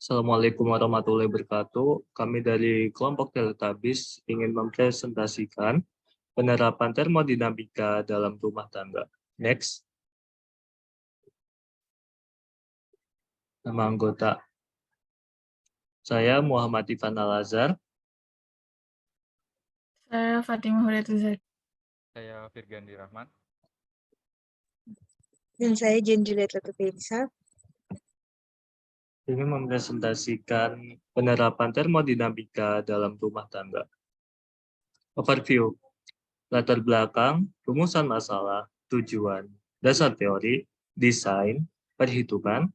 Assalamualaikum warahmatullahi wabarakatuh. Kami dari kelompok Teletabis ingin mempresentasikan penerapan termodinamika dalam rumah tangga. Next. Nama anggota. Saya Muhammad Ifan Al-Azhar. Saya Fatimah Huriyatuzar. Saya Firgandi Rahman. Dan saya Jen Juliet Latufisa. Ingin mempresentasikan penerapan termodinamika dalam rumah tangga. Overview. Latar belakang, rumusan masalah, tujuan, dasar teori, desain, perhitungan,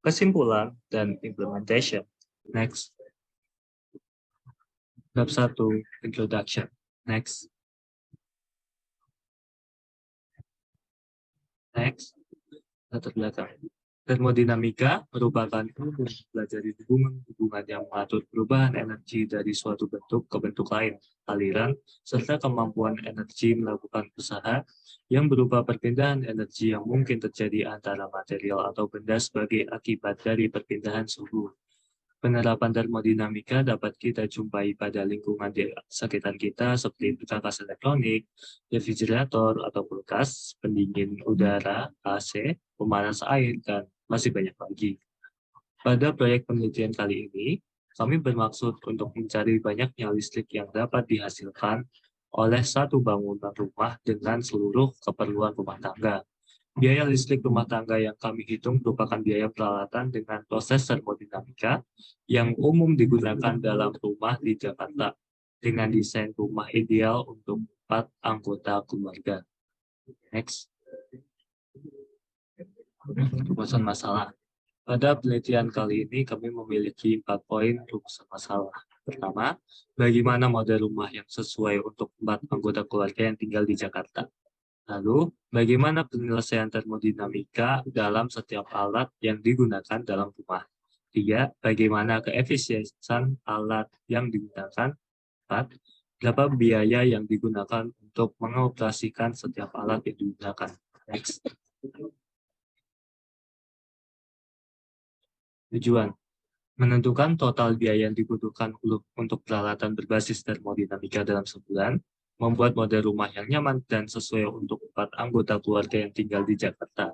kesimpulan, dan implementation. Next. Bab 1, Introduction. Next. Next. Latar belakang. Termodinamika merupakan ilmu mempelajari hubungan yang mengatur perubahan energi dari suatu bentuk ke bentuk lain, aliran, serta kemampuan energi melakukan usaha yang berupa perpindahan energi yang mungkin terjadi antara material atau benda sebagai akibat dari perpindahan suhu. Penerapan termodinamika dapat kita jumpai pada lingkungan di sekitar kita seperti perangkas elektronik, refrigerator atau kulkas, pendingin udara, AC, pemanas air, dan masih banyak lagi. Pada proyek penelitian kali ini, kami bermaksud untuk mencari banyaknya listrik yang dapat dihasilkan oleh satu bangunan rumah dengan seluruh keperluan rumah tangga. Biaya listrik rumah tangga yang kami hitung merupakan biaya peralatan dengan proses termodinamika yang umum digunakan dalam rumah di Jakarta dengan desain rumah ideal untuk 4 anggota keluarga. Next. Rumusan masalah. Pada penelitian kali ini kami memiliki 4 poin rumusan masalah. Pertama, bagaimana model rumah yang sesuai untuk 4 anggota keluarga yang tinggal di Jakarta. Lalu, bagaimana penyelesaian termodinamika dalam setiap alat yang digunakan dalam rumah? 3. Bagaimana keefisiensian alat yang digunakan? 4. Berapa biaya yang digunakan untuk mengoperasikan setiap alat yang digunakan? Next. Tujuan. Menentukan total biaya yang dibutuhkan untuk peralatan berbasis termodinamika dalam sebulan, membuat model rumah yang nyaman dan sesuai untuk 4 anggota keluarga yang tinggal di Jakarta,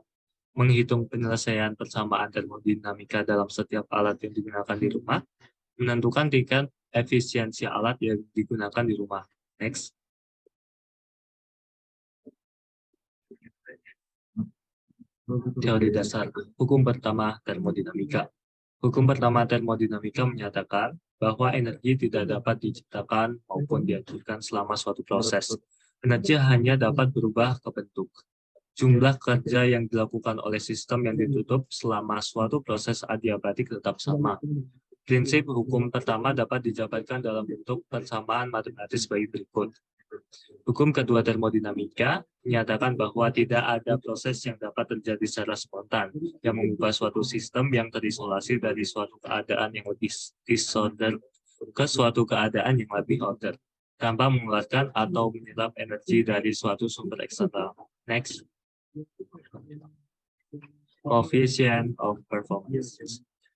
menghitung penyelesaian persamaan termodinamika dalam setiap alat yang digunakan di rumah, menentukan tingkat efisiensi alat yang digunakan di rumah. Next. Teori dasar. Hukum pertama termodinamika. Hukum pertama termodinamika menyatakan bahwa energi tidak dapat diciptakan maupun dihancurkan selama suatu proses. Energi hanya dapat berubah ke bentuk. Jumlah kerja yang dilakukan oleh sistem yang ditutup selama suatu proses adiabatik tetap sama. Prinsip hukum pertama dapat dijabarkan dalam bentuk persamaan matematis sebagai berikut. Hukum kedua termodinamika menyatakan bahwa tidak ada proses yang dapat terjadi secara spontan yang mengubah suatu sistem yang terisolasi dari suatu keadaan yang lebih disorder ke suatu keadaan yang lebih order tanpa mengeluarkan atau menyerap energi dari suatu sumber eksternal. Next. Coefficient of performance.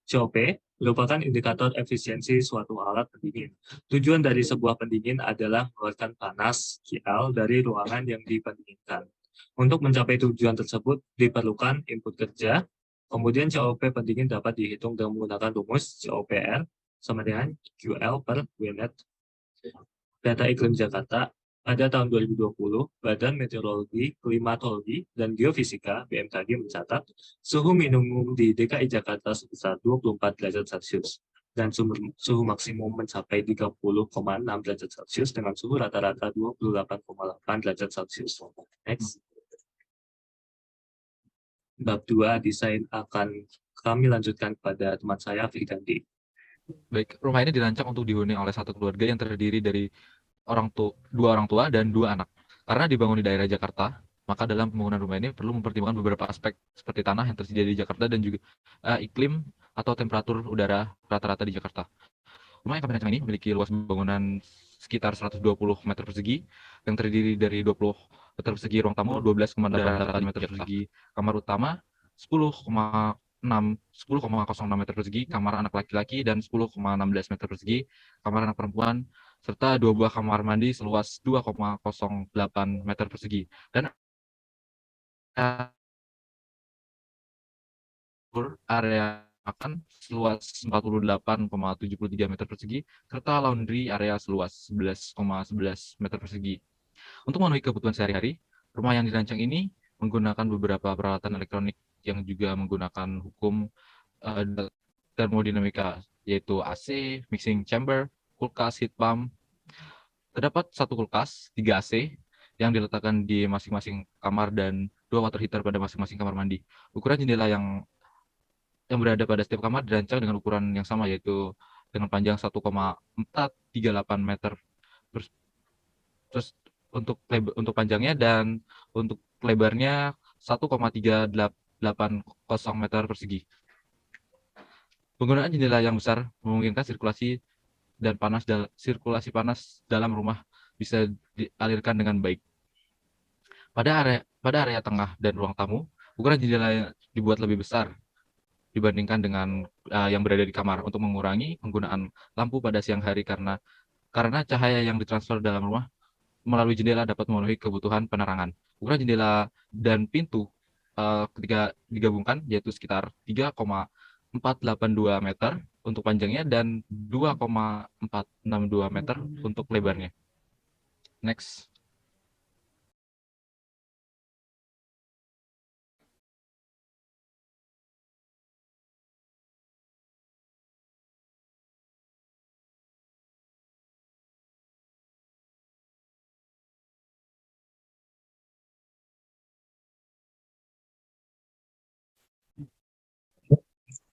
COP merupakan indikator efisiensi suatu alat pendingin. Tujuan dari sebuah pendingin adalah mengeluarkan panas QL dari ruangan yang dipendinginkan. Untuk mencapai tujuan tersebut diperlukan input kerja, kemudian COP pendingin dapat dihitung dengan menggunakan rumus COPR sama dengan QL per WNet. Data iklim Jakarta. Pada tahun 2020, Badan Meteorologi, Klimatologi, dan Geofisika (BMKG) mencatat suhu minimum di DKI Jakarta sebesar 24 derajat Celcius dan suhu maksimum mencapai 30,6 derajat Celcius dengan suhu rata-rata 28,8 derajat Celcius. Next. Bab 2 desain akan kami lanjutkan kepada teman saya, Firgandi. Baik, rumah ini dirancang untuk dihuni oleh satu keluarga yang terdiri dari dua orang tua dan 2 anak. Karena dibangun di daerah Jakarta, maka dalam pembangunan rumah ini perlu mempertimbangkan beberapa aspek seperti tanah yang tersedia di Jakarta dan juga iklim atau temperatur udara rata-rata di Jakarta. Rumah yang kami rancang ini memiliki luas bangunan sekitar 120 meter persegi yang terdiri dari 20 meter persegi ruang tamu, 12,8 meter persegi kamar utama, 10,6 10,06 meter persegi kamar anak laki-laki dan 10,16 meter persegi kamar anak perempuan, serta 2 buah kamar mandi seluas 2,08 meter persegi. Dan area makan seluas 48,73 meter persegi, serta laundry area seluas 11,11 meter persegi. Untuk memenuhi kebutuhan sehari-hari, rumah yang dirancang ini menggunakan beberapa peralatan elektronik yang juga menggunakan hukum termodinamika, yaitu AC, mixing chamber, kulkas, heat pump. Terdapat 1 kulkas, 3 AC yang diletakkan di masing-masing kamar dan 2 water heater pada masing-masing kamar mandi. Ukuran jendela yang berada pada setiap kamar dirancang dengan ukuran yang sama, yaitu dengan panjang 1,438 meter. Terus untuk panjangnya dan untuk lebarnya 1,380 meter persegi. Penggunaan jendela yang besar memungkinkan sirkulasi panas dalam rumah bisa dialirkan dengan baik. Pada area tengah dan ruang tamu, ukuran jendela dibuat lebih besar dibandingkan dengan yang berada di kamar untuk mengurangi penggunaan lampu pada siang hari karena cahaya yang ditransfer dalam rumah melalui jendela dapat memenuhi kebutuhan penerangan. Ukuran jendela dan pintu ketika digabungkan yaitu sekitar 3,482 meter untuk panjangnya dan 2,462 meter untuk lebarnya. Next.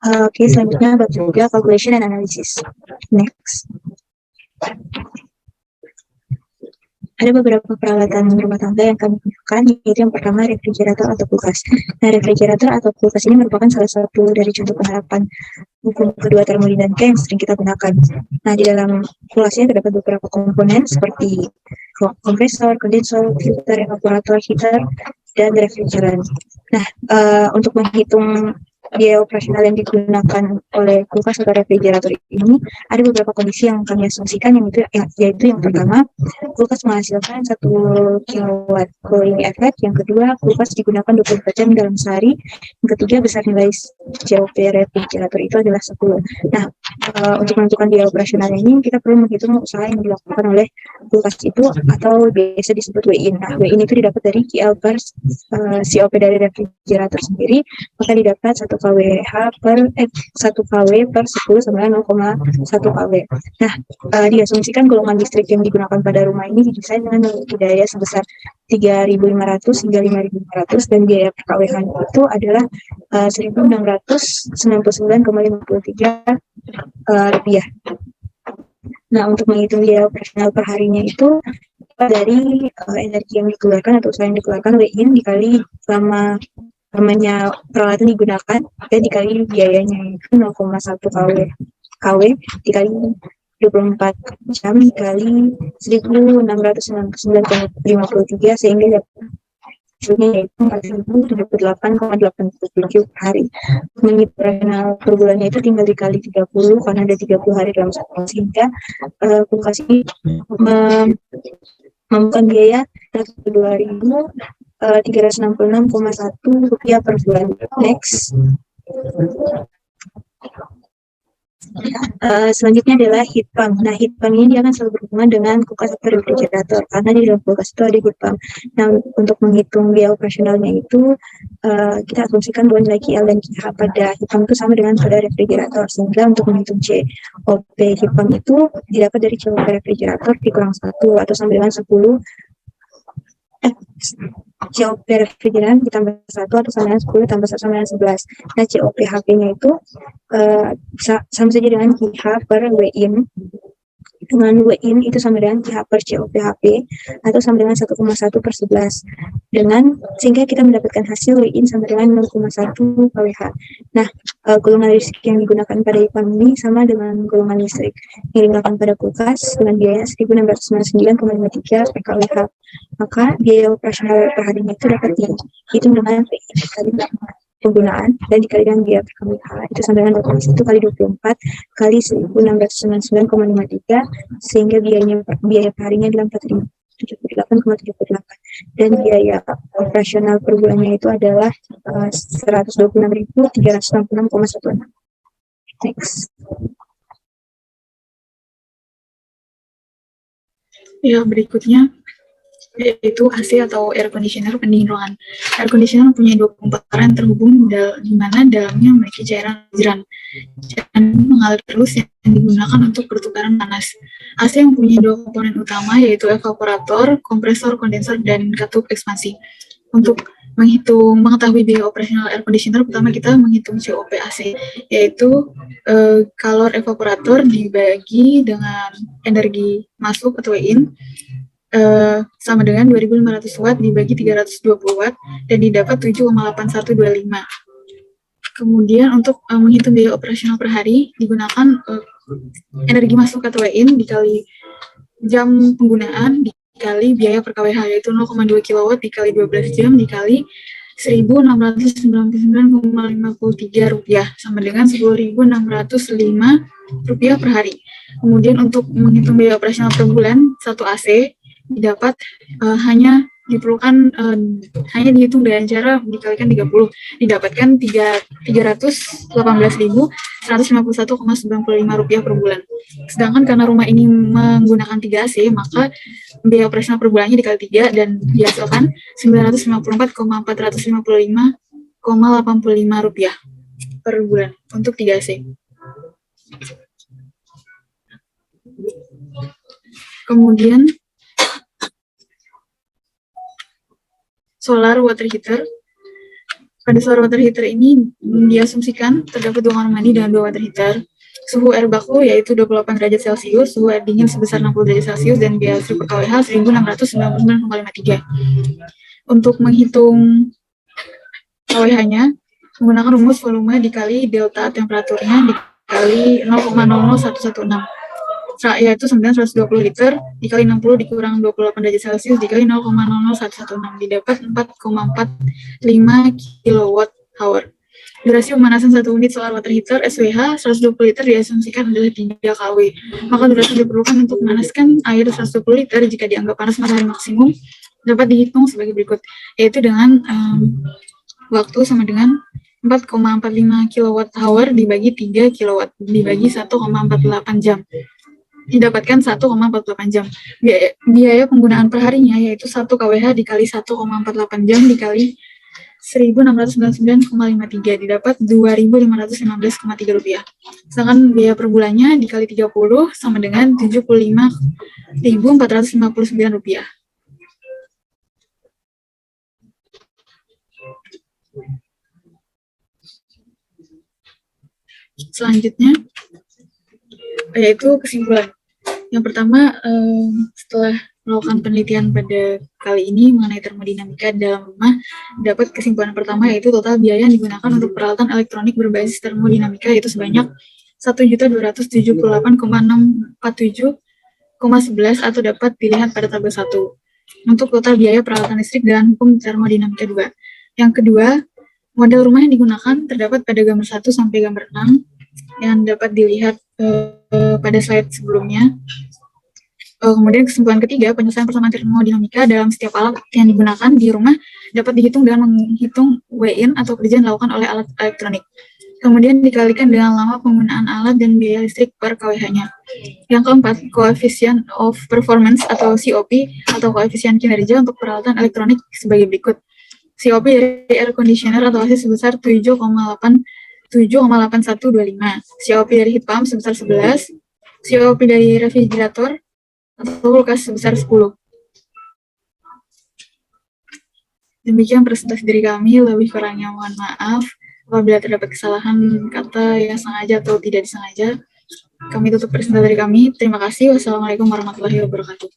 Oke, selanjutnya bab 3 calculation and analysis. Next. Ada beberapa peralatan rumah tangga yang kami gunakan, yaitu yang pertama refrigerator atau kulkas. Nah, refrigerator atau kulkas ini merupakan salah satu dari contoh penerapan hukum kedua termodinamika yang sering kita gunakan. Nah, di dalam kulkasnya terdapat beberapa komponen seperti kompresor, kondensor, filter, evaporator, heater, dan refrigeran. Nah, untuk menghitung biaya operasional yang digunakan oleh kulkas atau refrigerator ini, ada beberapa kondisi yang kami asumsikan, yaitu yang pertama, kulkas menghasilkan 1 kilowatt cooling effect, yang kedua, kulkas digunakan 24 jam dalam sehari, yang ketiga, besar nilai COP refrigerator itu adalah 10. Nah, untuk menentukan biaya operasional ini, kita perlu menghitung usaha yang dilakukan oleh kulkas itu atau biasa disebut WIN. Nah, WIN itu didapat dari KL per COP dari refrigerator sendiri, maka didapat 1 kWh per 1 kW per 10 sama dengan 0,1 kW. Nah, diasumsikan golongan listrik yang digunakan pada rumah ini didesain dengan memiliki daya sebesar 3.500 hingga 5.500 dan biaya per kWh itu adalah 1.699,53 rupiah. Nah, untuk menghitung biaya operasional per harinya itu dari energi yang dikeluarkan atau usaha yang dikeluarkan WIN dikali lamanya peralatan digunakan dan dikali biayanya itu 0,1 kW dikali 24 jam dikali 1.699,53 sehingga hasilnya yaitu 4.078,87 per hari. Operasional per bulannya itu tinggal dikali 30 karena ada 30 hari dalam setahun, sehingga kulkas ini memakan biaya 2.366,1 rupiah per bulan. Next. Selanjutnya adalah heat pump. Nah, heat pump ini dia akan selalu berhubungan dengan kulkas atau refrigerator karena di dalam kulkas itu ada heat pump. Nah, untuk menghitung biaya operasionalnya itu kita asumsikan bahwa nilai QL dan QH pada heat pump itu sama dengan pada refrigerator, sehingga untuk menghitung COP heat pump itu didapat dari COP refrigerator dikurang 1 atau sama dengan 10 COP refrigeran ditambah 1 atau sama dengan 10 tambah 1 sama dengan 11. Nah, COP HP-nya itu sama saja dengan QH per WIN. Dengan WIN itu sama dengan QH per COP HP atau sama dengan 1,1 per 11. Sehingga kita mendapatkan hasil WIN sama dengan 0,1 kWh. Nah, golongan listrik yang digunakan pada heat pump ini sama dengan golongan listrik yang digunakan pada kulkas dengan biaya 1.699,53 per kWh. Maka biaya operasional per harinya itu dapat dihitung dengan WIN kali penggunaan dan dikalikan biaya per KWH itu sama dengan 1 kali 24 kali 1.699,53 sehingga biaya perharinya adalah 4.078,78 dan biaya operasional per bulannya itu adalah 126.366,16. Next. Ya, berikutnya yaitu AC atau air conditioner pendingin ruangan. Air conditioner mempunyai dua komponen terhubung di mana dalamnya memiliki cairan mengalir terus yang digunakan untuk pertukaran panas. AC mempunyai dua komponen utama yaitu evaporator, kompresor, kondensor, dan katup ekspansi. Untuk mengetahui biaya operasional air conditioner, pertama kita menghitung COP AC, yaitu kalor evaporator dibagi dengan energi masuk atau in, sama dengan 2.500 watt dibagi 320 watt dan didapat 7,8125. Kemudian untuk menghitung biaya operasional per hari digunakan energi masuk atau in dikali jam penggunaan dikali biaya per kWh yaitu 0,2 kW dikali 12 jam dikali 1.699,53 rupiah sama dengan 10.605 rupiah per hari. Kemudian untuk menghitung biaya operasional per bulan satu AC didapat hanya dihitung dengan cara dikalikan 30 didapatkan 318.151,95 rupiah per bulan. Sedangkan karena rumah ini menggunakan 3 AC maka biaya operasional per bulannya dikali 3 dan dihasilkan 954.455,85 rupiah per bulan untuk 3 AC. Kemudian solar water heater. Pada solar water heater ini diasumsikan terdapat 2 kamar mandi dengan 2 water heater. Suhu air baku yaitu 28 derajat Celcius, suhu air dingin sebesar 60 derajat Celcius dan biaya listrik per kWh 1.699,53. Untuk menghitung kWh-nya menggunakan rumus volume dikali delta temperaturnya dikali 0,00116. Yaitu 920 liter dikali 60 dikurang 28 derajat Celcius dikali 0,00116 didapat 4,45 kWh. Durasi pemanasan 1 unit solar water heater SWH 120 liter diasumsikan adalah 3 kW. Maka durasi diperlukan untuk memanaskan air 120 liter jika dianggap panas matahari maksimum dapat dihitung sebagai berikut, yaitu dengan waktu sama dengan 4,45 kWh dibagi 3 kW dibagi 1,48 jam. Didapatkan 1,48 jam. Biaya penggunaan perharinya yaitu 1 kWh dikali 1,48 jam dikali 1.699,53 didapat 2.515,3 rupiah. Sedangkan biaya per bulannya dikali 30 sama dengan 75.459 rupiah. Selanjutnya yaitu kesimpulan. Yang pertama, setelah melakukan penelitian pada kali ini mengenai termodinamika dalam rumah, dapat kesimpulan pertama yaitu total biaya yang digunakan untuk peralatan elektronik berbasis termodinamika yaitu sebanyak 1.278,647,11 atau dapat dilihat pada tabel 1. Untuk total biaya peralatan listrik dan hukum termodinamika 2. Yang kedua, model rumah yang digunakan terdapat pada gambar 1 sampai gambar 6 yang dapat dilihat pada slide sebelumnya. Kemudian kesimpulan ketiga, penyelesaian persamaan termodinamika dalam setiap alat yang digunakan di rumah dapat dihitung dengan menghitung W-in atau kerja yang dilakukan oleh alat elektronik. Kemudian dikalikan dengan lama penggunaan alat dan biaya listrik per kWh-nya. Yang keempat, coefficient of performance atau COP atau koefisien kinerja untuk peralatan elektronik sebagai berikut. COP dari air conditioner atau AC sebesar 7,8125, COP dari heat pump sebesar 11, COP dari refrigerator atau kulkas sebesar 10. Demikian presentasi dari kami, lebih kurangnya mohon maaf apabila terdapat kesalahan kata yang sengaja atau tidak disengaja. Kami tutup presentasi dari kami. Terima kasih. Wassalamualaikum warahmatullahi wabarakatuh.